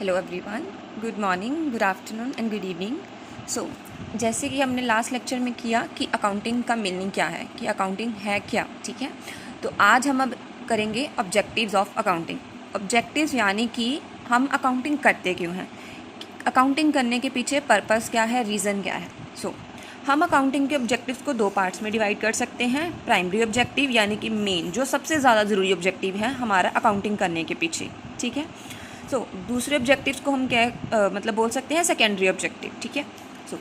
Hello everyone, good morning, good afternoon and good evening. So जैसे कि हमने last lecture में किया कि अकाउंटिंग का मीनिंग क्या है, कि अकाउंटिंग है क्या, ठीक है। तो आज हम अब करेंगे ऑब्जेक्टिव्स ऑफ अकाउंटिंग। ऑब्जेक्टिव्स यानी कि हम अकाउंटिंग करते क्यों हैं, अकाउंटिंग करने के पीछे पर्पस क्या है, रीज़न क्या है। सो हम अकाउंटिंग के ऑब्जेक्टिव्स को दो पार्ट्स में डिवाइड कर सकते हैं। प्राइमरी ऑब्जेक्टिव यानी कि मेन, जो सबसे ज़्यादा ज़रूरी ऑब्जेक्टिव है हमारा अकाउंटिंग करने के पीछे, ठीक है। सो दूसरे ऑब्जेक्टिव्स को हम क्या मतलब बोल सकते हैं सेकेंडरी ऑब्जेक्टिव, ठीक है। सो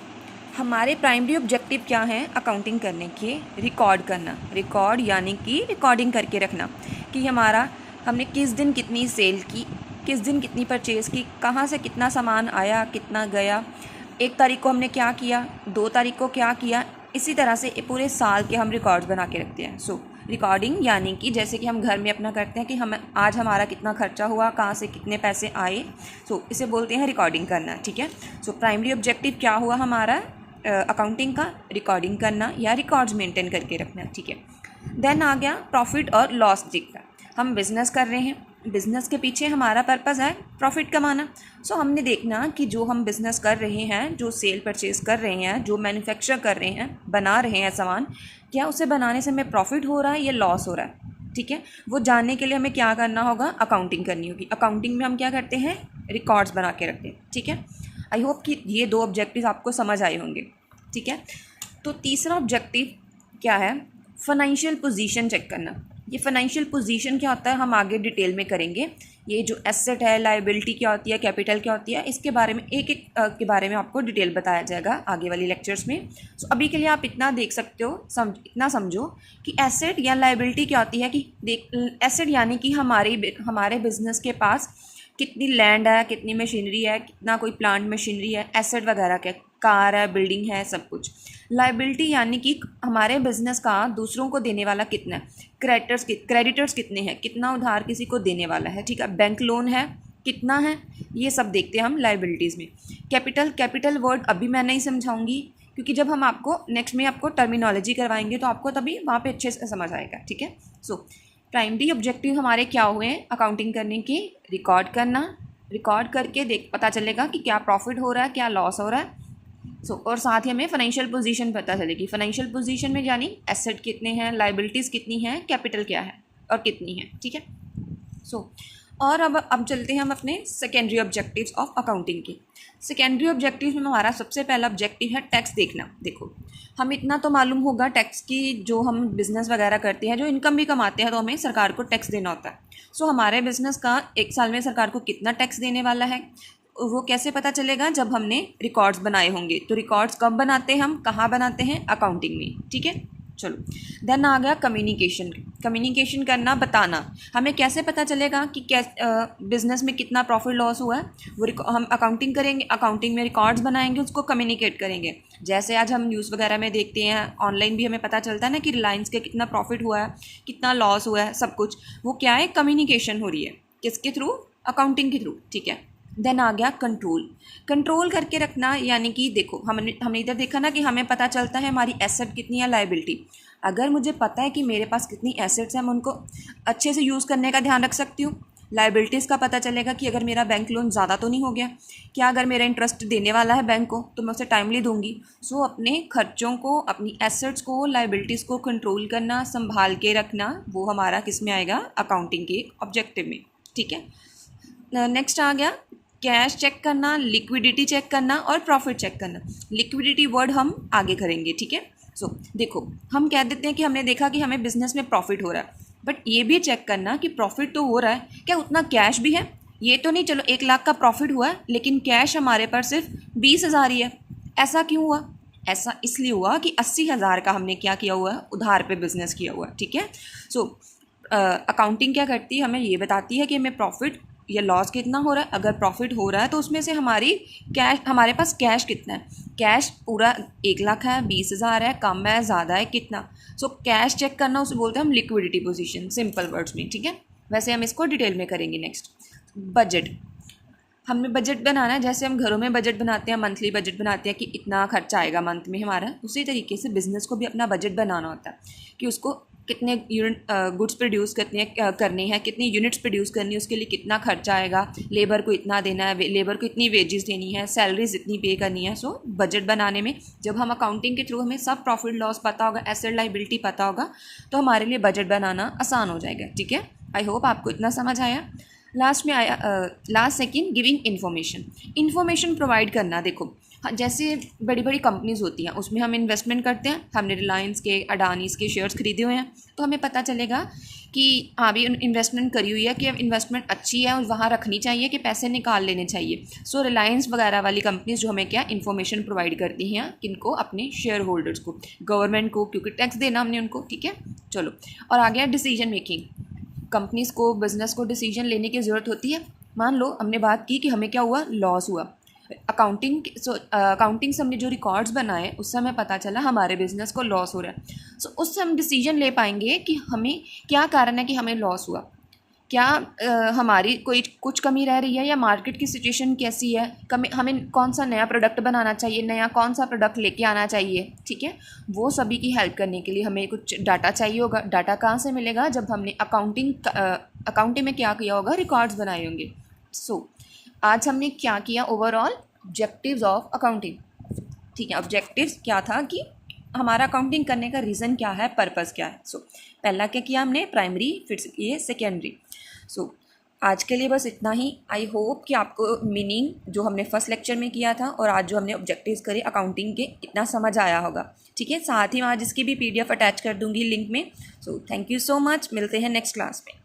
हमारे प्राइमरी ऑब्जेक्टिव क्या हैं अकाउंटिंग करने के, रिकॉर्ड करना, रिकॉर्ड यानी कि रिकॉर्डिंग करके रखना कि हमने किस दिन कितनी सेल की, किस दिन कितनी परचेज़ की, कहाँ से कितना सामान आया, कितना गया, 1 तारीख को हमने क्या किया, 2 तारीख को क्या किया। इसी तरह से पूरे साल के हम रिकॉर्ड्स बना के रखते हैं। सो रिकॉर्डिंग यानी कि जैसे कि हम घर में अपना करते हैं कि हम आज हमारा कितना खर्चा हुआ, कहाँ से कितने पैसे आए। सो इसे बोलते हैं रिकॉर्डिंग करना, ठीक है। सो प्राइमरी ऑब्जेक्टिव क्या हुआ हमारा अकाउंटिंग का, रिकॉर्डिंग करना या रिकॉर्ड्स मेंटेन करके रखना, ठीक है। देन आ गया प्रॉफिट और लॉस दिखना। हम बिज़नेस कर रहे हैं, बिज़नेस के पीछे हमारा पर्पज़ है प्रॉफिट कमाना। सो हमने देखना कि जो हम बिज़नेस कर रहे हैं, जो सेल परचेज़ कर रहे हैं, जो मैन्युफैक्चर कर रहे हैं, बना रहे हैं सामान, क्या उसे बनाने से हमें प्रॉफिट हो रहा है या लॉस हो रहा है, ठीक है। वो जानने के लिए हमें क्या करना होगा, अकाउंटिंग करनी होगी। अकाउंटिंग में हम क्या करते हैं, रिकॉर्ड्स बना के रखते हैं, ठीक है। आई होप कि ये दो ऑब्जेक्टिव आपको समझ आए होंगे, ठीक है। तो तीसरा ऑब्जेक्टिव क्या है, फाइनेंशियल पोजीशन चेक करना। ये फाइनेंशियल पोजीशन क्या होता है हम आगे डिटेल में करेंगे। ये जो एसेट है, लायबिलिटी क्या होती है, कैपिटल क्या होती है, इसके बारे में एक एक के बारे में आपको डिटेल बताया जाएगा आगे वाली लेक्चर्स में। सो अभी के लिए आप इतना देख सकते हो, इतना समझो कि एसेट या लायबिलिटी क्या होती है। कि एसेट यानी कि हमारे बिजनेस के पास कितनी लैंड है, कितनी मशीनरी है, कितना कोई प्लांट मशीनरी है, एसेट वगैरह क्या, कार है, बिल्डिंग है, सब कुछ। लायबिलिटी यानी कि हमारे बिजनेस का दूसरों को देने वाला कितना है, क्रेडिटर्स कितने हैं, कितना उधार किसी को देने वाला है, ठीक है, बैंक लोन है कितना है, ये सब देखते हैं हम लायबिलिटीज़ में। कैपिटल वर्ड अभी मैं नहीं समझाऊंगी, क्योंकि जब हम आपको नेक्स्ट में आपको टर्मिनोलॉजी करवाएंगे तो आपको तभी वहाँ पे अच्छे से समझ आएगा, ठीक है। सो प्राइमरी ऑब्जेक्टिव हमारे क्या हुए हैं अकाउंटिंग करने के, रिकॉर्ड करना, रिकॉर्ड करके पता चलेगा कि क्या प्रॉफिट हो रहा है, क्या लॉस हो रहा है। और साथ ही हमें फाइनेंशियल पोजीशन पता चलेगी। फाइनेंशियल पोजीशन में यानी एसेट कितने हैं, लायबिलिटीज़ कितनी हैं, कैपिटल क्या है और कितनी है, ठीक है। और अब चलते हैं हम अपने सेकेंडरी ऑब्जेक्टिव्स ऑफ अकाउंटिंग की। सेकेंडरी ऑब्जेक्टिव में हमारा सबसे पहला ऑब्जेक्टिव है टैक्स देखना। देखो हम इतना तो मालूम होगा टैक्स की, जो हम बिज़नेस वगैरह करते हैं, जो इनकम भी कमाते हैं तो हमें सरकार को टैक्स देना होता है। हमारे बिज़नेस का 1 साल में सरकार को कितना टैक्स देने वाला है वो कैसे पता चलेगा, जब हमने रिकॉर्ड्स बनाए होंगे। तो रिकॉर्ड्स कब बनाते हैं हम, कहाँ बनाते हैं, अकाउंटिंग में, ठीक है। चलो देन आ गया कम्युनिकेशन। कम्युनिकेशन करना, बताना, हमें कैसे पता चलेगा कि बिज़नेस में कितना प्रॉफिट लॉस हुआ है, वो हम अकाउंटिंग करेंगे, अकाउंटिंग में रिकॉर्ड्स बनाएंगे, उसको कम्युनिकेट करेंगे। जैसे आज हम न्यूज़ वगैरह में देखते हैं, ऑनलाइन भी हमें पता चलता है ना कि रिलायंस का कितना प्रॉफिट हुआ है, कितना लॉस हुआ है, सब कुछ वो क्या है, कम्युनिकेशन हो रही है, किसके थ्रू, अकाउंटिंग के थ्रू, ठीक है। देन आ गया कंट्रोल। कंट्रोल करके रखना यानी कि देखो हमने इधर देखा ना कि हमें पता चलता है हमारी एसेट कितनी है, लायबिलिटी। अगर मुझे पता है कि मेरे पास कितनी एसेट्स हैं, मैं उनको अच्छे से यूज़ करने का ध्यान रख सकती हूँ। लायबिलिटीज़ का पता चलेगा कि अगर मेरा बैंक लोन ज़्यादा तो नहीं हो गया, क्या अगर मेरा इंटरेस्ट देने वाला है बैंक को तो मैं उसे टाइमली दूंगी। अपने खर्चों को, अपनी एसेट्स को, लायबिलिटीज़ को कंट्रोल करना, संभाल के रखना, वो हमारा किस में आएगा, अकाउंटिंग के ऑब्जेक्टिव में, ठीक है। नेक्स्ट आ गया कैश चेक करना, लिक्विडिटी चेक करना और प्रॉफिट चेक करना। लिक्विडिटी वर्ड हम आगे करेंगे, ठीक है। देखो हम कह देते हैं कि हमने देखा कि हमें बिजनेस में प्रॉफिट हो रहा है, बट ये भी चेक करना कि प्रॉफिट तो हो रहा है, क्या उतना कैश भी है। ये तो नहीं चलो 1 लाख का प्रॉफिट हुआ है लेकिन कैश हमारे पास सिर्फ 20,000 ही है, ऐसा क्यों हुआ। ऐसा इसलिए हुआ कि 80,000 का हमने क्या किया हुआ है, उधार पे बिजनेस किया हुआ है, ठीक है। अकाउंटिंग क्या करती है, हमें ये बताती है कि हमें प्रॉफिट या लॉस कितना हो रहा है। अगर प्रॉफिट हो रहा है तो उसमें से हमारे पास कैश कितना है, कैश पूरा 1 लाख है, 20,000 है, कम है, ज़्यादा है, कितना। कैश चेक करना उसे बोलते हैं हम लिक्विडिटी पोजीशन, सिंपल वर्ड्स में, ठीक है। वैसे हम इसको डिटेल में करेंगे। Next budget. हमें बजट बनाना है, जैसे हम घरों में बजट बनाते हैं, मंथली बजट बनाते हैं कि इतना खर्चा आएगा मंथ में हमारा, उसी तरीके से बिज़नेस को भी अपना बजट बनाना होता है कि उसको कितने यूनिट गुड्स प्रोड्यूस करने हैं, कितनी यूनिट्स प्रोड्यूस करनी है, उसके लिए कितना खर्चा आएगा, लेबर को इतना देना है, लेबर को इतनी वेजेस देनी है, सैलरीज इतनी पे करनी है। सो बजट बनाने में जब हम अकाउंटिंग के थ्रू हमें सब प्रॉफिट लॉस पता होगा, एसेट लायबिलिटी पता होगा, तो हमारे लिए बजट बनाना आसान हो जाएगा। ठीक है, आई होप आपको इतना समझ आया। लास्ट में आया last second, giving information provide करना। देखो हाँ, जैसे बड़ी बड़ी कंपनीज़ होती हैं उसमें हम इन्वेस्टमेंट करते हैं, हमने रिलायंस के, अडानीज़ के शेयर्स खरीदे हुए हैं, तो हमें पता चलेगा कि हाँ भी इन्वेस्टमेंट करी हुई है, कि अब इन्वेस्टमेंट अच्छी है और वहाँ रखनी चाहिए कि पैसे निकाल लेने चाहिए। सो रिलायंस वगैरह वाली कंपनीज़ जो हमें क्या इन्फॉर्मेशन प्रोवाइड करती हैं, किनको, अपने शेयर होल्डर्स को, गवर्नमेंट को, क्योंकि टैक्स देना हमने उनको। ठीक है, चलो और आ गया डिसीजन मेकिंग। कंपनीज़ को, बिज़नेस को डिसीजन लेने की ज़रूरत होती है। मान लो हमने बात की कि हमें क्या हुआ, लॉस हुआ। अकाउंटिंग से हमने जो रिकॉर्ड्स बनाए उससे हमें पता चला हमारे बिज़नेस को लॉस हो रहा है। सो उससे हम डिसीजन ले पाएंगे कि हमें क्या कारण है कि हमें लॉस हुआ, क्या हमारी कोई कुछ कमी रह रही है, या मार्केट की सिचुएशन कैसी है, हमें कौन सा नया प्रोडक्ट बनाना चाहिए, नया कौन सा प्रोडक्ट लेके आना चाहिए। ठीक है, वो सभी की हेल्प करने के लिए हमें कुछ डाटा चाहिए होगा। डाटा कहाँ से मिलेगा, जब हमने अकाउंटिंग में क्या किया होगा, रिकॉर्ड्स बनाए होंगे। सो आज हमने क्या किया, ओवरऑल ऑब्जेक्टिव्स ऑफ अकाउंटिंग। ठीक है, ऑब्जेक्टिव्स क्या था कि हमारा अकाउंटिंग करने का रीज़न क्या है, पर्पस क्या है। सो पहला क्या किया हमने, प्राइमरी, फिर ये सेकेंडरी। सो आज के लिए बस इतना ही। आई होप कि आपको मीनिंग जो हमने फर्स्ट लेक्चर में किया था और आज जो हमने ऑब्जेक्टिव्स करे अकाउंटिंग के, इतना समझ आया होगा। ठीक है, साथ ही मैं आज इसकी भी PDF अटैच कर दूंगी लिंक में। So thank you so much, मिलते हैं नेक्स्ट क्लास में।